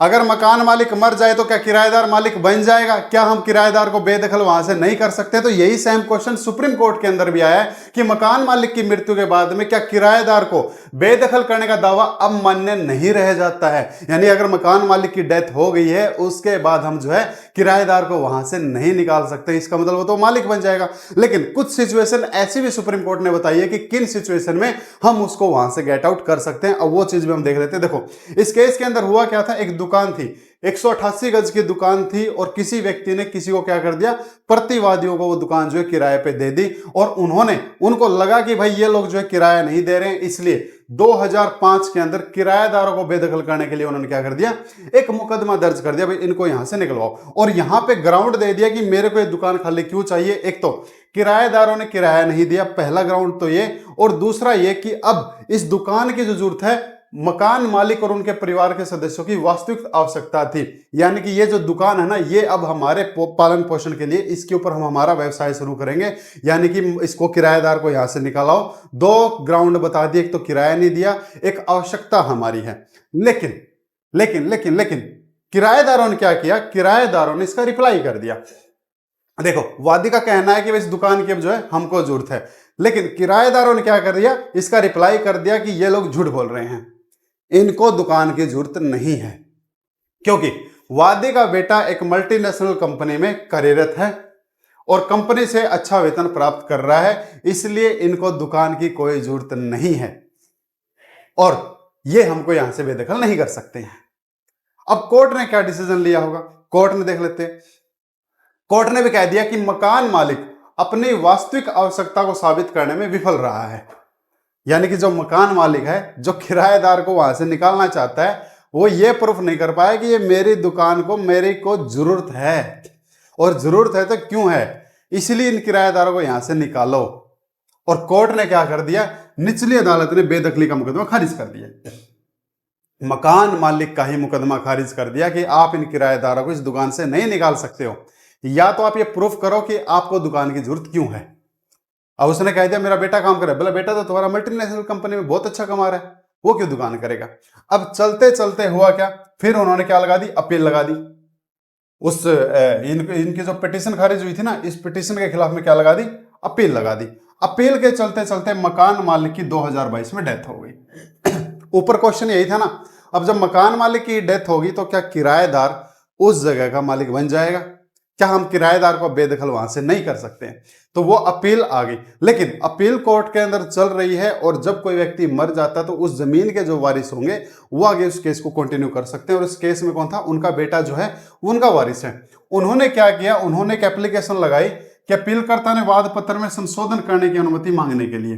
अगर मकान मालिक मर जाए तो क्या किराएदार मालिक बन जाएगा? क्या हम किराएदार को बेदखल वहां से नहीं कर सकते? तो यही सेम क्वेश्चन सुप्रीम कोर्ट के अंदर भी आया है कि मकान मालिक की मृत्यु के बाद में क्या किराएदार को बेदखल करने का दावा अब मान्य नहीं रह जाता है? यानी अगर मकान मालिक की डेथ हो गई है उसके बाद हम जो है किराएदार को वहां से नहीं निकाल सकते, इसका मतलब वो तो मालिक बन जाएगा। लेकिन कुछ सिचुएशन ऐसी भी सुप्रीम कोर्ट ने बताई है कि किन सिचुएशन में हम उसको वहां से गेट आउट कर सकते हैं। अब वो चीज भी हम देख लेते हैं। देखो इस केस के अंदर हुआ क्या था, एक दुकान थी, 188 गज की दुकान थी और किसी व्यक्ति ने किसी को क्या कर दिया, प्रतिवादियों को वो दुकान जो है किराए पे दे दी और उनको लगा कि भाई ये लोग जो है किराया नहीं दे रहे हैं, इसलिए 2005 के अंदर किराएदारों को बेदखल करने के लिए उन्होंने क्या कर दिया, एक मुकदमा दर्ज कर दिया, भाई इनको यहां से निकलवाओ। और यहां पे ग्राउंड दे दिया कि मेरे को ये दुकान खाली क्यों चाहिए। एक तो किराएदारों ने किराया नहीं दिया, पहला ग्राउंड तो ये, और दूसरा ये कि अब इस दुकान की जो जरूरत है मकान मालिक और उनके परिवार के सदस्यों की वास्तविक आवश्यकता थी। यानी कि ये जो दुकान है ना, ये अब हमारे पालन पोषण के लिए इसके ऊपर हम हमारा व्यवसाय शुरू करेंगे, यानी कि इसको किराएदार को यहां से निकालाओ। दो ग्राउंड बता दिए, एक तो किराया नहीं दिया, एक आवश्यकता हमारी है। लेकिन लेकिन लेकिन लेकिन किराएदारों ने क्या किया, किराएदारों ने इसका रिप्लाई कर दिया। देखो वादी का कहना है कि इस दुकान की अब जो है हमको जरूरत है, लेकिन किराएदारों ने क्या कर दिया, इसका रिप्लाई कर दिया कि ये लोग झूठ बोल रहे हैं, इनको दुकान की जरूरत नहीं है, क्योंकि वादी का बेटा एक मल्टीनेशनल कंपनी में कार्यरत है और कंपनी से अच्छा वेतन प्राप्त कर रहा है, इसलिए इनको दुकान की कोई जरूरत नहीं है और ये हमको यहां से बेदखल नहीं कर सकते हैं। अब कोर्ट ने क्या डिसीजन लिया होगा, कोर्ट ने देख लेते हैं। कोर्ट ने भी कह दिया कि मकान मालिक अपनी वास्तविक आवश्यकता को साबित करने में विफल रहा है। यानी कि जो मकान मालिक है, जो किराएदार को वहां से निकालना चाहता है, वो ये प्रूफ नहीं कर पाया कि ये मेरी दुकान को मेरी को जरूरत है, और जरूरत है तो क्यों है, इसलिए इन किराएदारों को यहां से निकालो। और कोर्ट ने क्या कर दिया, निचली अदालत ने बेदखली का मुकदमा खारिज कर दिया, मकान मालिक का ही मुकदमा खारिज कर दिया कि आप इन किराएदारों को इस दुकान से नहीं निकाल सकते हो, या तो आप ये प्रूफ करो कि आपको दुकान की जरूरत क्यों है। अब उसने कह दिया मेरा बेटा काम करे, बोला बेटा तो तुम्हारा मल्टीनेशनल कंपनी में बहुत अच्छा कमा रहा है, वो क्यों दुकान करेगा। अब चलते चलते हुआ क्या, फिर उन्होंने क्या लगा दी, अपील लगा दी। उस इनकी जो पिटीशन खारिज हुई थी ना, इस पिटीशन के खिलाफ में क्या लगा दी, अपील लगा दी। अपील के चलते चलते मकान मालिक की 2022 में डेथ हो गई। ऊपर क्वेश्चन यही था ना, अब जब मकान मालिक की डेथ होगी तो क्या किराएदार उस जगह का मालिक बन जाएगा? क्या हम किराएदार को बेदखल वहां से नहीं कर सकते हैं? तो वो अपील आ गई, लेकिन अपील कोर्ट के अंदर चल रही है और जब कोई व्यक्ति मर जाता है तो उस जमीन के जो वारिस होंगे वो आगे उस केस को कंटिन्यू कर सकते हैं। और इस केस में कौन था, उनका बेटा जो है उनका वारिस है। उन्होंने क्या किया, उन्होंने एक एप्लीकेशन लगाई कि अपीलकर्ता ने वाद पत्र में संशोधन करने की अनुमति मांगने के लिए,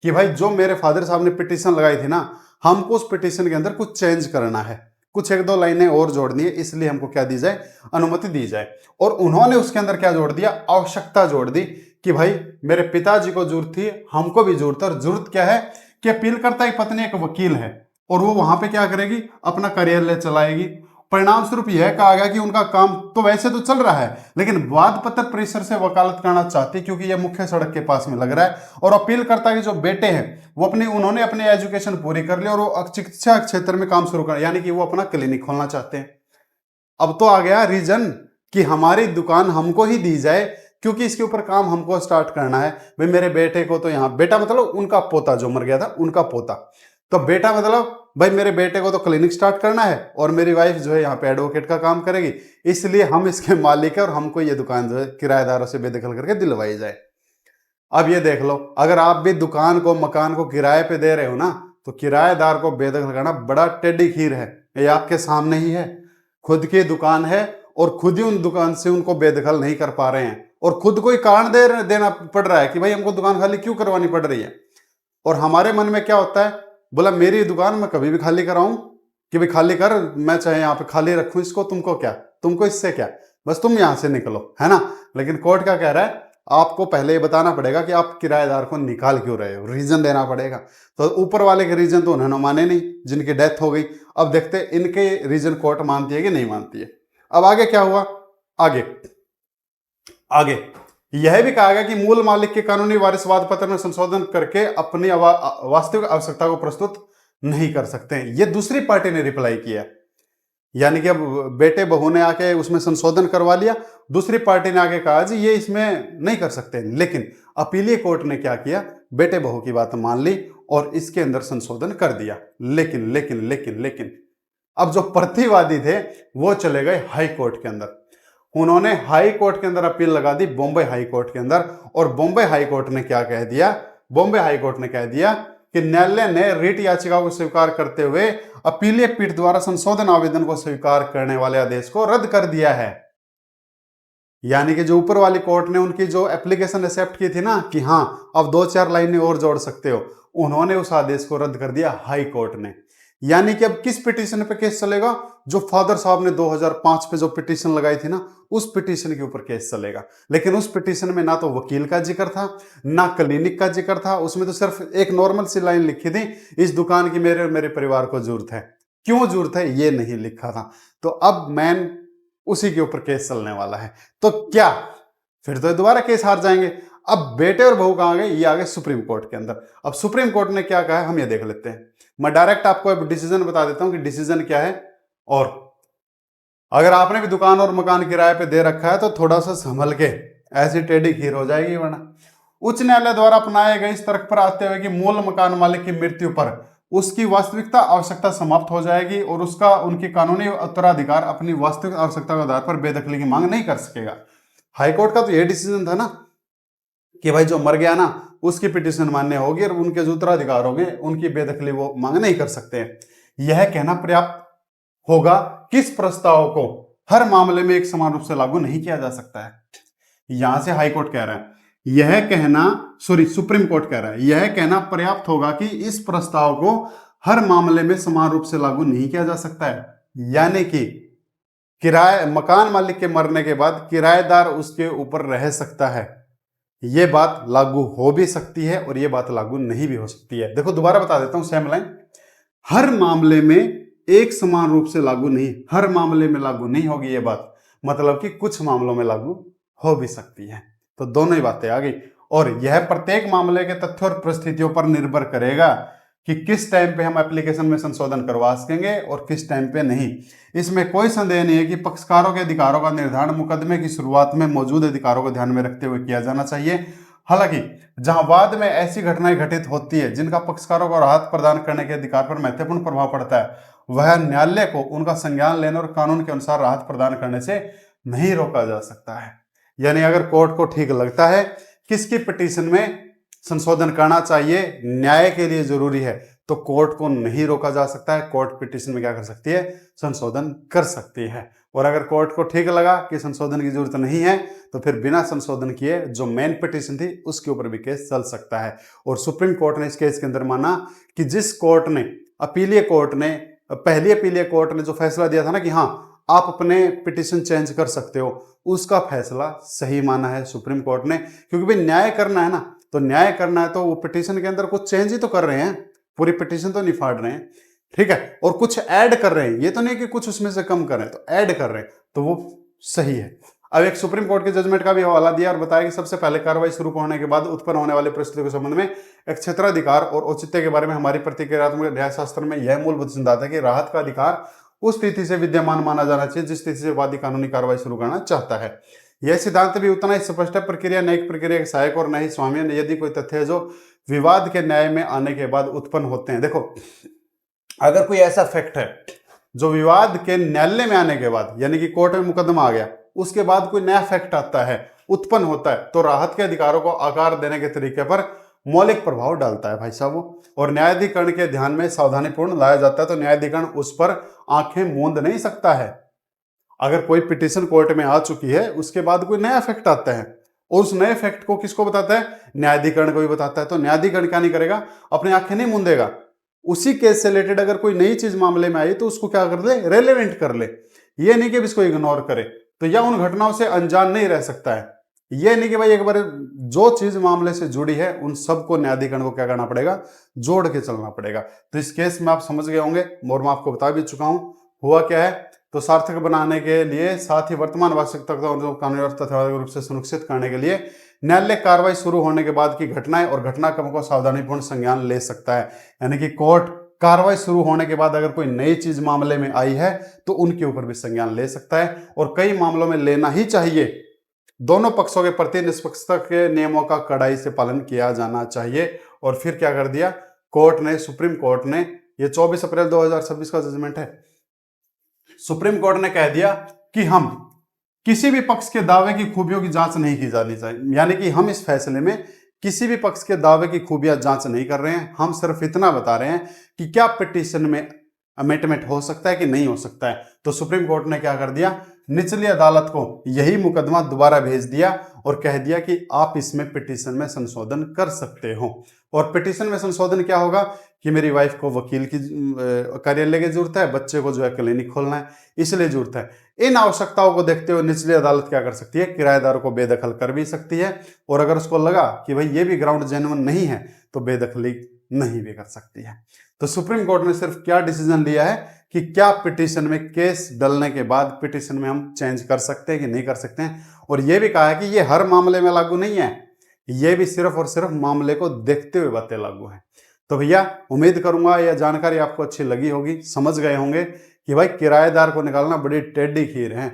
कि भाई जो मेरे फादर साहब ने पिटीशन लगाई थी ना, हमको उस पिटीशन के अंदर कुछ चेंज करना है, कुछ एक दो लाइनें और जोड़नी है, इसलिए हमको क्या दी जाए, अनुमति दी जाए। और उन्होंने उसके अंदर क्या जोड़ दिया, आवश्यकता जोड़ दी कि भाई मेरे पिताजी को जरूरत थी, हमको भी जरूरत है। और जरूरत क्या है कि अपीलकर्ता की पत्नी एक वकील है और वो वहां पे क्या करेगी, अपना कार्यालय चलाएगी। परिणाम स्वरूप यह कहा गया कि उनका काम तो वैसे तो चल रहा है, लेकिन वाद पत्र परिसर से वकालत करना चाहती, क्योंकि यह मुख्य सड़क के पास में लग रहा है। और अपीलकर्ता के जो बेटे हैं वो उन्होंने अपनी एजुकेशन पूरी कर ली और वो चिकित्सा क्षेत्र में काम शुरू कर, यानी कि वो अपना क्लिनिक खोलना चाहते हैं। अब तो आ गया रीजन कि हमारी दुकान हमको ही दी जाए, क्योंकि इसके ऊपर काम हमको स्टार्ट करना है। भाई मेरे बेटे को तो यहाँ, बेटा मतलब उनका पोता जो मर गया था, उनका पोता, तो बेटा मतलब भाई मेरे बेटे को तो क्लिनिक स्टार्ट करना है और मेरी वाइफ जो है यहाँ पे एडवोकेट का काम करेगी, इसलिए हम इसके मालिक है और हमको ये दुकान जो है किराएदारों से बेदखल करके दिलवाई जाए। अब ये देख लो, अगर आप भी दुकान को, मकान को किराए पे दे रहे हो ना, तो किराएदार को बेदखल करना बड़ा टेढ़ी खीर है। ये आपके सामने ही है, खुद की दुकान है और खुद ही उन दुकान से उनको बेदखल नहीं कर पा रहे हैं और खुद को ही कारण देना पड़ रहा है कि भाई हमको दुकान खाली क्यों करवानी पड़ रही है। और हमारे मन में क्या होता है, बोला मेरी दुकान मैं कभी भी खाली कराऊं कि भाई खाली कर, मैं चाहे यहाँ पे खाली रखूं इसको, तुमको क्या, तुमको इससे क्या, बस तुम यहां से निकलो, है ना। लेकिन कोर्ट क्या कह रहा है, आपको पहले ये बताना पड़ेगा कि आप किराएदार को निकाल क्यों रहे हो, रीजन देना पड़ेगा। तो ऊपर वाले के रीजन तो उन्होंने माने नहीं, जिनकी डेथ हो गई। अब देखते इनके रीजन कोर्ट मानती है कि नहीं मानती है। अब आगे क्या हुआ, आगे आगे यह भी कहा गया कि मूल मालिक के कानूनी वारिसवाद पत्र में संशोधन करके अपनी वास्तविक आवश्यकता को प्रस्तुत नहीं कर सकते हैं। यह दूसरी पार्टी ने रिप्लाई किया। यानी कि अब बेटे बहू ने आके उसमें संशोधन करवा लिया, दूसरी पार्टी ने आके कहा जी ये इसमें नहीं कर सकते, लेकिन अपीलीय कोर्ट ने क्या किया, बेटे बहू की बात मान ली और इसके अंदर संशोधन कर दिया। लेकिन लेकिन लेकिन लेकिन अब जो प्रतिवादी थे वो चले गए हाई कोर्ट के अंदर। उन्होंने हाई कोर्ट के अंदर अपील लगा दी, बॉम्बे हाई कोर्ट के अंदर। और बॉम्बे हाई कोर्ट ने क्या कह दिया, बॉम्बे हाई कोर्ट ने कह दिया कि न्यायालय ने रिट याचिका को स्वीकार करते हुए अपीलीय पीठ द्वारा संशोधन आवेदन को स्वीकार करने वाले आदेश को रद्द कर दिया है। यानी कि जो ऊपर वाली कोर्ट ने उनकी जो एप्लीकेशन एक्सेप्ट की थी ना कि हाँ अब 2-4 लाइनें और जोड़ सकते हो, उन्होंने उस आदेश को रद्द कर दिया हाई कोर्ट ने। यानी कि अब किस पिटीशन पे केस चलेगा, जो फादर साहब ने 2005 पे जो पिटीशन लगाई थी ना, उस पिटीशन के ऊपर केस चलेगा। लेकिन उस पिटीशन में ना तो वकील का जिक्र था, ना क्लिनिक का जिक्र था, उसमें तो सिर्फ एक नॉर्मल सी लाइन लिखी थी, इस दुकान की मेरे और मेरे परिवार को जरूरत है, क्यों जरूरत है ये नहीं लिखा था। तो अब मैन उसी के ऊपर केस चलने वाला है। तो क्या फिर तो दोबारा केस हार जाएंगे। अब बेटे और बहू कहां गए, ये आ गए सुप्रीम कोर्ट के अंदर। अब सुप्रीम कोर्ट ने क्या कहा है हम ये देख लेते हैं। मैं डायरेक्ट आपको अब डिसीजन बता देता हूं कि डिसीजन क्या है। और अगर आपने भी दुकान और मकान किराए पे दे रखा है तो थोड़ा सा संभल के, ऐसी टेढ़ी खीर हो जाएगी वरना। उच्च न्यायालय द्वारा अपनाए गए इस तर्क पर आते हुए कि मूल मकान मालिक की मृत्यु पर उसकी वास्तविकता आवश्यकता समाप्त हो जाएगी और उसका उनकी कानूनी उत्तराधिकार अपनी वास्तविक आवश्यकता के आधार पर बेदखली की मांग नहीं कर सकेगा। हाईकोर्ट का तो यह डिसीजन था ना कि भाई जो मर गया ना उसकी पिटीशन मान्य होगी और उनके जो उत्तराधिकार होंगे उनकी बेदखली वो मांग नहीं कर सकते हैं। यह कहना पर्याप्त होगा किस प्रस्ताव को हर मामले में एक समान रूप से लागू नहीं किया जा सकता है। यहां से हाईकोर्ट कह रहा है, यह कहना सुप्रीम कोर्ट कह रहा है, यह कहना पर्याप्त होगा कि इस प्रस्ताव को हर मामले में समान रूप से लागू नहीं किया जा सकता है। यानी कि मकान मालिक के मरने के बाद किराएदार उसके ऊपर रह सकता है, यह बात लागू हो भी सकती है और यह बात लागू नहीं भी हो सकती है। देखो दोबारा बता देता हूं सेम लाइन, हर मामले में एक समान रूप से लागू नहीं, हर मामले में लागू नहीं होगी यह बात, मतलब कि कुछ मामलों में लागू हो भी सकती है। तो दोनों ही बातें आ गई और यह प्रत्येक मामले के तथ्यों और परिस्थितियों पर निर्भर करेगा कि किस टाइम पे हम एप्लीकेशन में संशोधन करवा सकेंगे और किस टाइम पे नहीं। इसमें कोई संदेह नहीं है कि पक्षकारों के अधिकारों का निर्धारण मुकदमे की शुरुआत में मौजूद अधिकारों को ध्यान में रखते हुए किया जाना चाहिए। हालांकि जहां बाद में ऐसी घटनाएं घटित होती है जिनका पक्षकारों को राहत प्रदान करने के अधिकार पर महत्वपूर्ण प्रभाव पड़ता है, वह न्यायालय को उनका संज्ञान लेने और कानून के अनुसार राहत प्रदान करने से नहीं रोका जा सकता है। यानी अगर कोर्ट को ठीक लगता है किसकी पिटीशन में संशोधन करना चाहिए, न्याय के लिए जरूरी है, तो कोर्ट को नहीं रोका जा सकता है। कोर्ट पिटीशन में क्या कर सकती है, संशोधन कर सकती है। और अगर कोर्ट को ठीक लगा कि संशोधन की जरूरत नहीं है तो फिर बिना संशोधन किए जो मेन पिटीशन थी उसके ऊपर भी केस चल सकता है। और सुप्रीम कोर्ट ने इस केस के अंदर माना कि जिस कोर्ट ने अपीलीय कोर्ट ने पहली अपीलीय कोर्ट ने जो फैसला दिया था ना कि हाँ आप अपने पिटीशन चेंज कर सकते हो, उसका फैसला सही माना है सुप्रीम कोर्ट ने। क्योंकि भाई न्याय करना है ना, तो न्याय करना है तो वो पिटीशन के अंदर कुछ चेंज ही तो कर रहे हैं, पूरी पिटीशन तो नहीं फाड़ रहे हैं, ठीक है, और कुछ ऐड कर रहे हैं, ये तो नहीं कि कुछ उसमें से कम कर रहे हैं, तो ऐड कर रहे हैं, तो वो सही है। अब एक सुप्रीम कोर्ट के जजमेंट का भी हवाला दिया और बताया कि सबसे पहले कार्रवाई शुरू होने के बाद उत्पन्न होने वाली परिस्थितियों के संबंध में एक क्षेत्राधिकार और औचित्य के बारे में हमारी प्रतिक्रियात्मक न्यायशास्त्र में यह मूलभूत सिद्धांत है कि राहत का अधिकार उस स्थिति से विद्यमान माना जाना चाहिए जिस स्थिति से वादी कानूनी कार्रवाई शुरू करना चाहता है। यह सिद्धांत भी उतना ही स्पष्ट है प्रक्रिया न्यायिक प्रक्रिया के सहायक और नहीं स्वामी यदि कोई तथ्य जो विवाद के न्याय में आने के बाद उत्पन्न होते हैं। देखो अगर कोई ऐसा फैक्ट है जो विवाद के न्यायालय में आने के बाद, यानी कि कोर्ट में मुकदमा आ गया, उसके बाद कोई नया फैक्ट आता है, उत्पन्न होता है, तो राहत के अधिकारों को आकार देने के तरीके पर मौलिक प्रभाव डालता है भाई साहब वो, और न्यायाधिकरण के ध्यान में सावधानीपूर्ण लाया जाता है। तो न्यायाधिकरण उस पर आंखें मूंद नहीं सकता है। अगर कोई पिटीशन कोर्ट में आ चुकी है उसके बाद कोई नया फैक्ट आता है और उस नए फैक्ट को किसको बताता है, न्यायाधिकरण को भी बताता है, तो न्यायाधिकरण क्या नहीं करेगा, अपनी आंखें नहीं मूंदेगा। उसी केस से रिलेटेड अगर कोई नई चीज मामले में आई तो उसको क्या कर ले, रेलेवेंट कर ले, ये नहीं कि इसको इग्नोर करे, तो यह उन घटनाओं से अनजान नहीं रह सकता है। ये नहीं कि भाई एक बार जो चीज मामले से जुड़ी है उन सबको न्यायाधिकरण को क्या करना पड़ेगा, जोड़ के चलना पड़ेगा। तो इस केस में आप समझ गए होंगे और मैं आपको बता भी चुका हूं हुआ क्या है। तो सार्थक बनाने के लिए साथ ही वर्तमान आवश्यकता को कानूनी और तथ्यात्मक रूप से सुनिश्चित करने के लिए न्यायालय कार्रवाई शुरू होने के बाद की घटनाएं और घटनाक्रम को सावधानीपूर्ण संज्ञान ले सकता है। यानी कि कोर्ट कार्रवाई शुरू होने के बाद अगर कोई नई चीज मामले में आई है तो उनके ऊपर भी संज्ञान ले सकता है, और कई मामलों में लेना ही चाहिए। दोनों पक्षों के प्रति निष्पक्षता के नियमों का कड़ाई से पालन किया जाना चाहिए। और फिर क्या कर दिया कोर्ट ने, सुप्रीम कोर्ट ने, ये 24 अप्रैल 2026 का जजमेंट है, सुप्रीम कोर्ट ने कह दिया कि हम किसी भी पक्ष के दावे की खूबियों की जांच नहीं की जानी चाहिए। यानी कि हम इस फैसले में किसी भी पक्ष के दावे की खूबियां जांच नहीं कर रहे हैं, हम सिर्फ इतना बता रहे हैं कि क्या पिटीशन में अमेंडमेंट हो सकता है कि नहीं हो सकता है। तो सुप्रीम कोर्ट ने क्या कर दिया, निचली अदालत को यही मुकदमा दोबारा भेज दिया और कह दिया कि आप इसमें पिटीशन में संशोधन कर सकते हो। और पिटीशन में संशोधन क्या होगा कि मेरी वाइफ को वकील की कार्यालय की जरूरत है, बच्चे को जो है क्लिनिक खोलना है, इसलिए जरूरत है। इन आवश्यकताओं को देखते हुए निचली अदालत क्या कर सकती है, किराएदार को बेदखल कर भी सकती है, और अगर उसको लगा कि भाई ये भी ग्राउंड जेन्युइन नहीं है तो बेदखली नहीं भी कर सकती है। तो सुप्रीम कोर्ट ने सिर्फ क्या डिसीजन लिया है कि क्या पिटीशन में केस डलने के बाद पिटीशन में हम चेंज कर सकते हैं कि नहीं कर सकते हैं, और यह भी कहा है कि ये हर मामले में लागू नहीं है, ये भी सिर्फ और सिर्फ मामले को देखते हुए बातें लागू है। तो भैया उम्मीद करूंगा यह जानकारी आपको अच्छी लगी होगी, समझ गए होंगे कि भाई किराएदार को निकालना बड़ी टेढ़ी खीर है।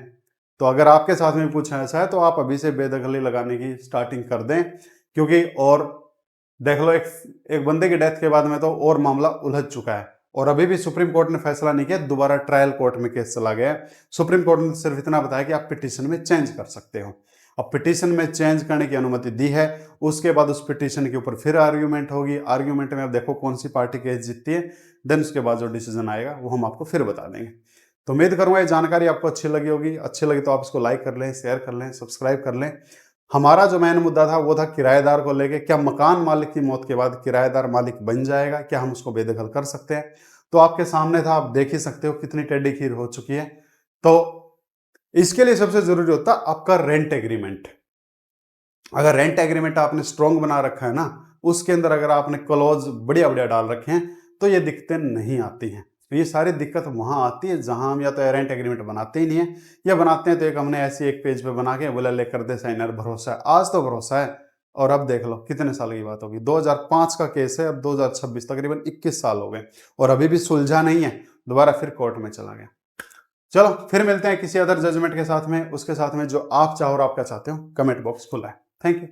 तो अगर आपके साथ में पूछा ऐसा है तो आप अभी से बेदखली लगाने की स्टार्टिंग कर दें, क्योंकि और देख लो एक बंदे की डेथ के बाद में तो और मामला उलझ चुका है, और अभी भी सुप्रीम कोर्ट ने फैसला नहीं किया, दोबारा ट्रायल कोर्ट में केस चला गया। सुप्रीम कोर्ट ने सिर्फ इतना बताया कि आप पिटीशन में चेंज कर सकते हो। अब पिटीशन में चेंज करने की अनुमति दी है, उसके बाद उस पिटीशन के ऊपर फिर आर्ग्यूमेंट होगी, आर्ग्यूमेंट में अब देखो कौन सी पार्टी केस जीतती है, देन उसके बाद जो डिसीजन आएगा वो हम आपको फिर बता देंगे। तो उम्मीद करूंगा ये जानकारी आपको अच्छी लगी होगी। अच्छी लगी तो आप इसको लाइक कर लें, शेयर कर लें, सब्सक्राइब कर लें। हमारा जो मेन मुद्दा था वो था किराएदार को लेके, क्या मकान मालिक की मौत के बाद किराएदार मालिक बन जाएगा, क्या हम उसको बेदखल कर सकते हैं। तो आपके सामने था, आप देख ही सकते हो कितनी टेढ़ी खीर हो चुकी है। तो इसके लिए सबसे जरूरी होता है आपका रेंट एग्रीमेंट। अगर रेंट एग्रीमेंट आपने स्ट्रॉन्ग बना रखा है ना, उसके अंदर अगर आपने क्लॉज बढ़िया बढ़िया डाल रखे हैं तो ये दिक्कतें नहीं आती हैं। तो ये सारी दिक्कत वहां आती है जहां हम या तो रेंट एग्रीमेंट बनाते ही नहीं है, या बनाते हैं तो एक हमने ऐसी एक पेज पे बना के बोला लेकर दे साइनर, भरोसा है। आज तो भरोसा है, और अब देख लो कितने साल की बात होगी, 2005 का केस है, अब 2026 तकरीबन 21 साल हो गए और अभी भी सुलझा नहीं है, दोबारा फिर कोर्ट में चला गया। चलो फिर मिलते हैं किसी अदर जजमेंट के साथ में, उसके साथ में जो आप चाहो और आप क्या चाहते हो। कमेंट बॉक्स खुला है। Thank you.